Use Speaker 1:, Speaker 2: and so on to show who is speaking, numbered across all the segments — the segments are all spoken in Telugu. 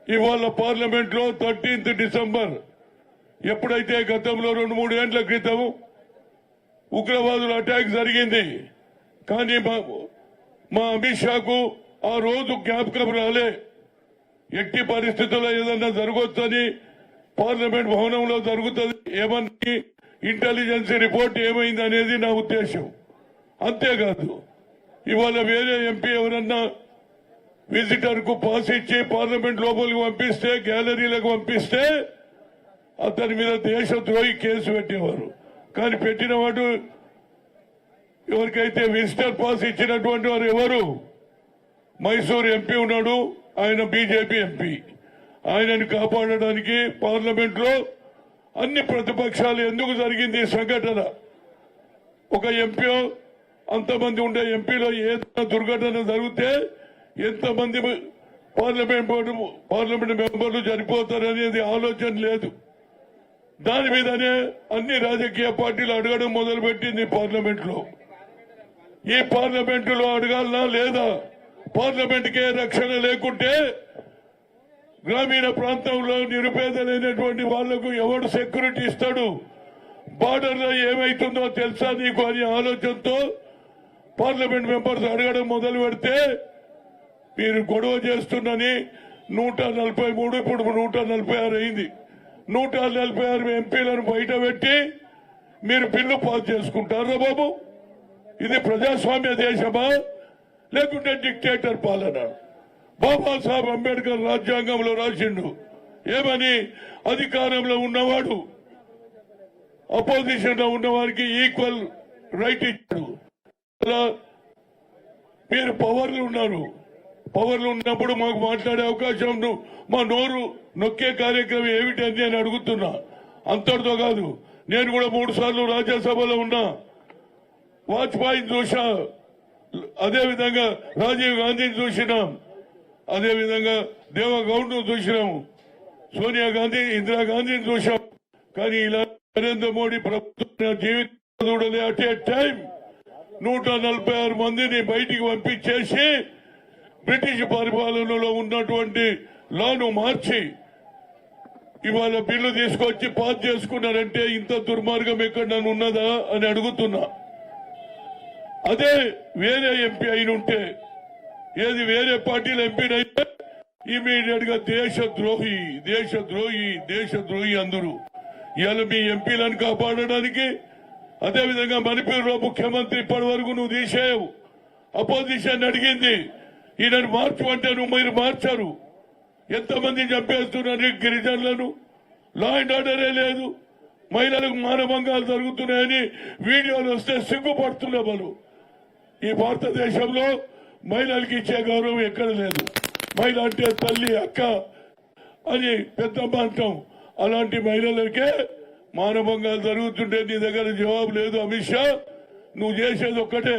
Speaker 1: ఇవాళ పార్లమెంట్ లో 13th డిసెంబర్ ఎప్పుడైతే గతంలో 2-3 ఏళ్ల క్రితం ఉగ్రవాదుల అటాక్ జరిగింది, కానీ మా అమిత్ షాకు ఆ రోజు జ్ఞాపకం రాలే. ఎట్టి పరిస్థితుల్లో ఏదన్నా జరగొచ్చని పార్లమెంట్ భవనంలో జరుగుతుంది ఏమని ఇంటెలిజెన్స్ రిపోర్ట్ ఏమైంది అనేది నా ఉద్దేశం. అంతేకాదు ఇవాళ వేరే ఎంపీ ఎవరన్నా విజిటర్ కు పాస్ ఇచ్చి పార్లమెంట్ లోపలికి పంపిస్తే, గ్యాలరీలకు పంపిస్తే అతని మీద దేశద్రోహి కేసు పెట్టేవారు. కానీ పెట్టిన వాడు ఎవరికైతే విజిటర్ పాస్ ఇచ్చినటువంటి వారు ఎవరు? మైసూర్ ఎంపీ ఉన్నాడు, ఆయన బీజేపీ ఎంపీ. ఆయనను కాపాడడానికి పార్లమెంట్ లో అన్ని ప్రతిపక్షాలు ఎందుకు జరిగింది ఈ సంఘటన? ఒక ఎంపీ అంతమంది ఉండే ఎంపీలో ఏదైనా దుర్ఘటన జరిగితే ఎంతమంది పార్లమెంట్ మెంబర్లు చనిపోతారనేది ఆలోచన లేదు. దాని మీదనే అన్ని రాజకీయ పార్టీలు అడగడం మొదలుపెట్టింది పార్లమెంట్ లో. ఈ పార్లమెంట్ లో అడగాలనా లేదా? పార్లమెంట్ కే రక్షణ లేకుంటే గ్రామీణ ప్రాంతంలో నిరుపేదలైనటువంటి వాళ్లకు ఎవడు సెక్యూరిటీ ఇస్తాడు? బార్డర్ లో ఏమైతుందో తెలుసా నీకు అనే ఆలోచనతో పార్లమెంట్ మెంబర్స్ అడగడం మొదలు పెడితే మీరు గొడవ చేస్తున్నని 143 ఇప్పుడు 146 అయింది. 146 ఎంపీలను బయట పెట్టి మీరు బిల్లు పాస్ చేసుకుంటారా బాబు? ఇది ప్రజాస్వామ్య దేశమా లేకుంటే డిక్టేటర్ పాలన? బాబాసాహెబ్ అంబేద్కర్ రాజ్యాంగంలో రాసిండు ఏమని? అధికారంలో ఉన్నవాడు అపోజిషన్ లో ఉన్నవారికి ఈక్వల్ రైట్ ఇచ్చాడు. మీరు పవర్లు ఉన్నారు, పవర్లు ఉన్నప్పుడు మాకు మాట్లాడే అవకాశం, మా నోరు నొక్కే కార్యక్రమం ఏమిటని నేను అడుగుతున్నా. అంతటితో కాదు, నేను కూడా 3 సార్లు రాజ్యసభలో ఉన్నా. వాజ్పేయిని చూసా, అదేవిధంగా రాజీవ్ గాంధీని చూసినాం, అదేవిధంగా దేవగౌడ్ను చూసినాం, సోనియా గాంధీ, ఇందిరాగాంధీని చూసాం. కానీ ఇలా నరేంద్ర మోడీ ప్రభుత్వం జీవితం చూడలే. అట్ ఏ టైం 146 మందిని బయటికి పంపించేసి బ్రిటిష్ పరిపాలనలో ఉన్నటువంటి లాను మార్చి ఇవాళ బిల్లు తీసుకొచ్చి పాస్ చేసుకున్నారంటే ఇంత దుర్మార్గం ఎక్కడ ఉన్నదా అని అడుగుతున్నా. అదే వేరే ఎంపీ అయినుంటే, ఏది వేరే పార్టీల ఎంపీనైతే ఇమీడియట్ గా దేశద్రోహి దేశద్రోహి దేశద్రోహి అందరూ. ఇవాళ మీ ఎంపీలను కాపాడడానికి, అదేవిధంగా మణిపూర్లో ముఖ్యమంత్రి ఇప్పటి వరకు నువ్వు తీసేయవు. అపోజిషన్ అడిగింది ఈయనను మార్చమంటే మీరు మార్చారు. ఎంతమంది చంపేస్తున్నారు గిరిజనులను? లా అండ్ ఆర్డరే లేదు. మహిళలకు మానభంగాలు జరుగుతున్నాయని వీడియోలు వస్తే సిగ్గుపడుతున్నా. వాళ్ళు ఈ భారతదేశంలో మహిళలకు ఇచ్చే గౌరవం ఎక్కడ లేదు. మహిళ అంటే తల్లి, అక్క అని పెద్దమ్మ అంటాం. అలాంటి మహిళలకే మానభంగాలు జరుగుతుంటే నీ దగ్గర జవాబు లేదు. అమిత్ షా, నువ్వు చేసేది ఒక్కటే,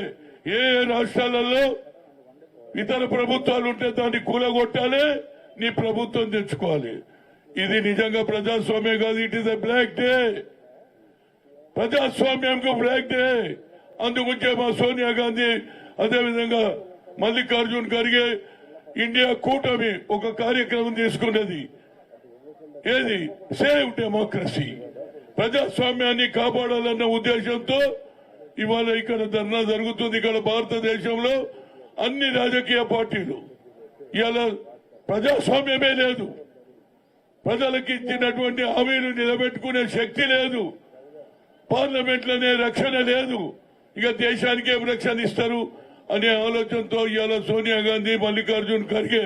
Speaker 1: ఏ రాష్ట్రాలలో ఇతర ప్రభుత్వాలు ఉంటే దాన్ని కూలగొట్టాలి, నీ ప్రభుత్వం తెచ్చుకోవాలి. ఇది నిజంగా ప్రజాస్వామ్యం కాదు. It is a black day. ప్రజాస్వామ్యంకు బ్లాక్ డే. అందుకుంటే మా సోనియా గాంధీ, అదేవిధంగా మల్లికార్జున్ ఖర్గే, ఇండియా కూటమి ఒక కార్యక్రమం తీసుకున్నది. ఏది? Save democracy. ప్రజాస్వామ్యాన్ని కాపాడాలన్న ఉద్దేశంతో ఇవాళ ఇక్కడ ధర్నా జరుగుతుంది. ఇక్కడ భారతదేశంలో అన్ని రాజకీయ పార్టీలు ఇవాళ ప్రజాస్వామ్యమే లేదు. ప్రజలకు ఇచ్చినటువంటి హామీలు నిలబెట్టుకునే శక్తి లేదు. పార్లమెంట్లోనే రక్షణ లేదు. ఇక దేశానికి ఏం రక్షణ ఇస్తారు అనే ఆలోచనతో ఇవాళ సోనియా గాంధీ, మల్లికార్జున్ ఖర్గే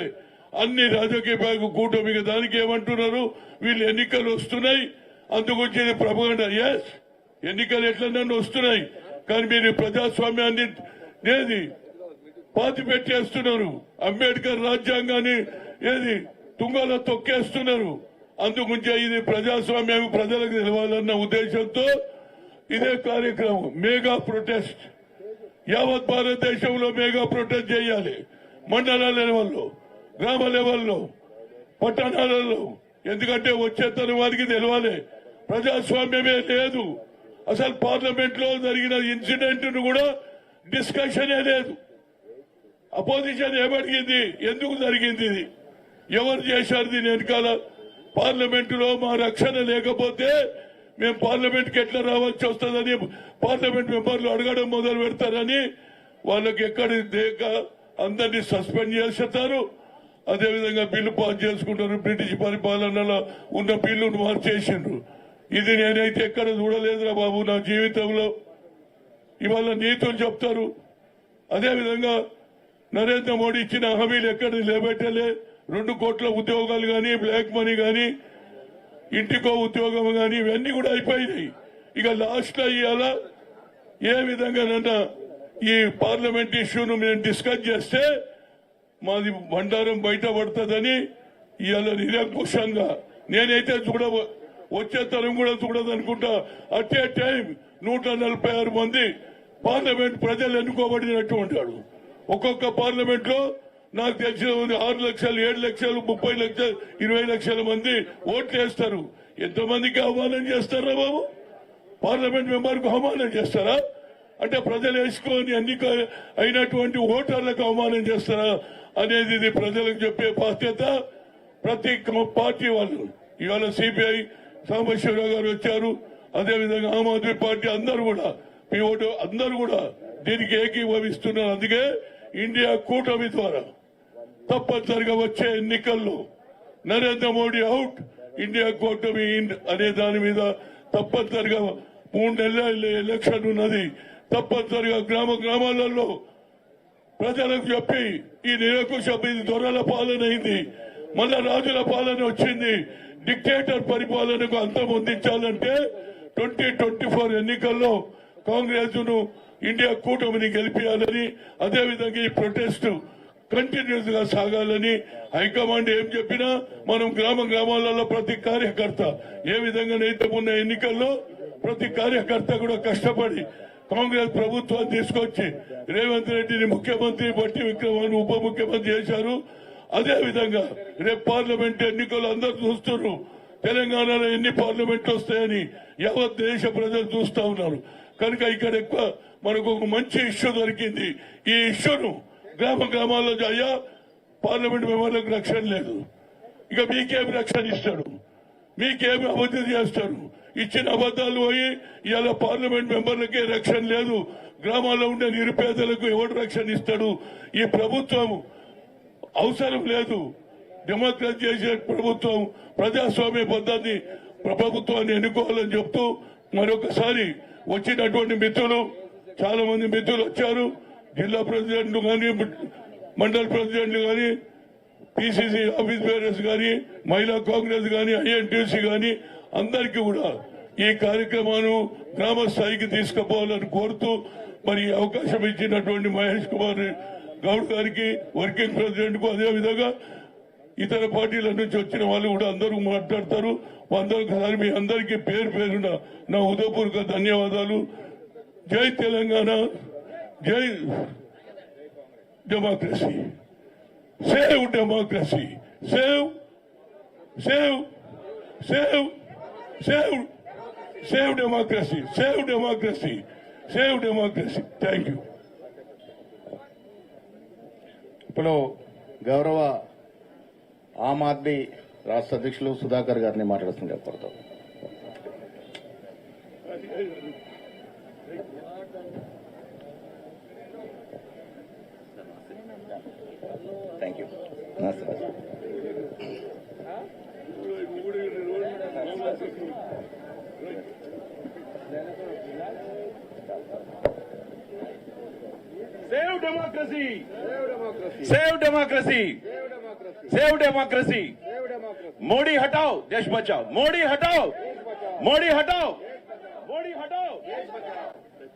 Speaker 1: అన్ని రాజకీయ కూటమికి దానికి ఏమంటున్నారు? వీళ్ళు ఎన్నికలు వస్తున్నాయి, అందుకొచ్చి ప్రపగండ. ఎస్, ఎన్నికలు ఎట్లన్నా వస్తున్నాయి, కానీ మీరు ప్రజాస్వామ్యాన్ని ఏది పాతి పెట్టేస్తున్నారు. అంబేద్కర్ రాజ్యాంగాన్ని ఏది తుంగలో తొక్కేస్తున్నారు. అందుగుంచే ఇది ప్రజాస్వామ్యం ప్రజలకు తెలవాలన్న ఉద్దేశంతో ఇదే కార్యక్రమం. మెగా ప్రొటెస్ట్ యావత్ భారతదేశంలో మెగా ప్రొటెస్ట్ చేయాలి. మండల లెవెల్లో, గ్రామ లెవెల్లో, పట్టణాలలో. ఎందుకంటే వచ్చే తరువాతికి తెలవాలి ప్రజాస్వామ్యమే లేదు. అసలు పార్లమెంట్ లో జరిగిన ఇన్సిడెంట్ ను కూడా డిస్కషనే లేదు. అపోజిషన్ ఏమడిగింది? ఎందుకు జరిగింది ఇది? ఎవరు చేశారు దీని వెనకాల? పార్లమెంటులో మా రక్షణ లేకపోతే మేము పార్లమెంట్కి ఎట్లా రావాల్సి వస్తుందని పార్లమెంట్ మెంబర్లు అడగడం మొదలు పెడతారని వాళ్ళకి ఎక్కడ దేక అందరినీ సస్పెండ్ చేస్తారు. అదేవిధంగా బిల్లు పాస్ చేసుకుంటారు. బ్రిటిష్ పరిపాలనలో ఉన్న బిల్లును మార్చేసిండ్రు. ఇది నేనైతే ఎక్కడ చూడలేదురా బాబు నా జీవితంలో. ఇవాళ నీతులు చెప్తారు. అదేవిధంగా నరేంద్ర మోడీ ఇచ్చిన హామీలు ఎక్కడ నిలబెట్టలే. 2 కోట్ల ఉద్యోగాలు గాని, బ్లాక్ మనీ గాని, ఇంటికో ఉద్యోగం గాని ఇవన్నీ కూడా అయిపోయినాయి. ఇక లాస్ట్ లో ఇవాళ ఏ విధంగా ఈ పార్లమెంట్ ఇష్యూను మేము డిస్కస్ చేస్తే మాది బండారం బయటపడుతుందని ఇవాళ నిరంకుశంగా నేనైతే వచ్చే తరం కూడా చూడదనుకుంటా. అట్ ఏ టైం 146 మంది పార్లమెంట్ ప్రజలు ఎన్నుకోబడినట్టు ఉంటాడు. ఒక్కొక్క పార్లమెంట్ లో నాకు తెలిసిన 6 లక్షలు, 7 లక్షలు, 30 లక్షలు, 20 లక్షల మంది ఓట్లు వేస్తారు. ఎంతమందికి ఆహ్వానం చేస్తారా బాబు? పార్లమెంట్ మెంబర్ కు ఆహ్వానం చేస్తారా? అంటే ప్రజలు వేసుకొని ఎన్నిక అయినటువంటి ఓటర్లకు అవమానం చేస్తారా అనేది ఇది ప్రజలకు చెప్పే బాధ్యత ప్రతి పార్టీ వాళ్ళు. ఇవాళ సిపిఐ సాంబశివరావు గారు వచ్చారు. అదేవిధంగా ఆమ్ ఆద్మీ పార్టీ అందరూ కూడా పిఓటు అందరూ కూడా దీనికి ఏకీభవిస్తున్నారు. అందుకే ఇండియా కూటమి ద్వారా తప్పనిసరిగా వచ్చే ఎన్నికల్లో నరేంద్ర మోడీ అవుట్, ఇండియా కూటమి అనే దాని మీద తప్పనిసరిగా 3 నెలల ఎలక్షన్ ఉన్నది. తప్పనిసరిగా గ్రామాలలో ప్రజలకు చెప్పి ఈ నిరంకుశ ఇది దొరల పాలన అయింది, మళ్ళా రాజుల పాలన వచ్చింది, డిక్టేటర్ పరిపాలనకు అంతం అందించాలంటే 2024 ఎన్నికల్లో కాంగ్రెస్ ను ఇండియా కూటమిని గెలిపించాలని, అదేవిధంగా ఈ ప్రొటెస్ట్ కంటిన్యూస్ గా సాగాలని హైకమాండ్ ఏం చెప్పినా మనం గ్రామాలలో ప్రతి కార్యకర్త ఏ విధంగా అయితే ఉన్న ఎన్నికల్లో ప్రతి కార్యకర్త కూడా కష్టపడి కాంగ్రెస్ ప్రభుత్వాన్ని తీసుకొచ్చి రేవంత్ రెడ్డిని ముఖ్యమంత్రి, బట్టి విక్రమాన్ని ఉప ముఖ్యమంత్రి చేశారు. అదేవిధంగా రేపు పార్లమెంట్ ఎన్నికలు అందరూ చూస్తున్నారు. తెలంగాణలో ఎన్ని పార్లమెంట్లు వస్తాయని యావత్ దేశ ప్రజలు చూస్తా ఉన్నారు. కనుక ఇక్కడ ఎక్కువ మనకు ఒక మంచి ఇష్యూ దొరికింది. ఈ ఇష్యూను గ్రామాల్లో అయ్యా పార్లమెంట్ మెంబర్లకు రక్షణ లేదు, ఇక మీకేమి రక్షణ ఇస్తాడు, మీకేమి అభివృద్ధి చేస్తాడు? ఇచ్చిన అబద్దాలు పోయి ఇవాళ పార్లమెంట్ మెంబర్లకే రక్షణ లేదు. గ్రామాల్లో ఉండే నిరుపేదలకు ఎవరు రక్షణ ఇస్తాడు? ఈ ప్రభుత్వం అవసరం లేదు. డెమోక్రసీ చేసే ప్రభుత్వం, ప్రజాస్వామ్య పద్ధతి ప్రభుత్వాన్ని ఎన్నుకోవాలని చెప్తూ మరొకసారి వచ్చినటువంటి మిత్రులు చాలా మంది మిత్రులు వచ్చారు. జిల్లా ప్రెసిడెంట్లు కానీ, మండల ప్రెసిడెంట్లు కానీ, పిసిసి ఆఫీస్ బేరర్స్ కానీ, మహిళా కాంగ్రెస్ కానీ, ఐఎన్టీసీ కానీ అందరికీ కూడా ఈ కార్యక్రమాన్ని గ్రామ స్థాయికి తీసుకుపోవాలని కోరుతూ మరి అవకాశం ఇచ్చినటువంటి మహేష్ కుమార్ గౌడ్ గారికి, వర్కింగ్ ప్రెసిడెంట్ కు, అదేవిధంగా ఇతర పార్టీల నుంచి వచ్చిన వాళ్ళు కూడా అందరూ మాట్లాడతారు. అందరూ మీ అందరికీ పేరు పేరున నా హృదయపూర్వక ధన్యవాదాలు. జై తెలంగాణ, జై democracy, save democracy, save save save save save democracy, save democracy, save democracy. Thank you.
Speaker 2: ఇప్పుడు గౌరవ ఆమ్ ఆద్మీ రాష్ట్ర అధ్యక్షులు సుధాకర్ గారిని మాట్లాడుతుంది కోరుతాం. Thank you.
Speaker 3: Save democracy! Save democracy! Save democracy! Modi हटाओ, देश बचाओ. Modi हटाओ, Modi हटाओ.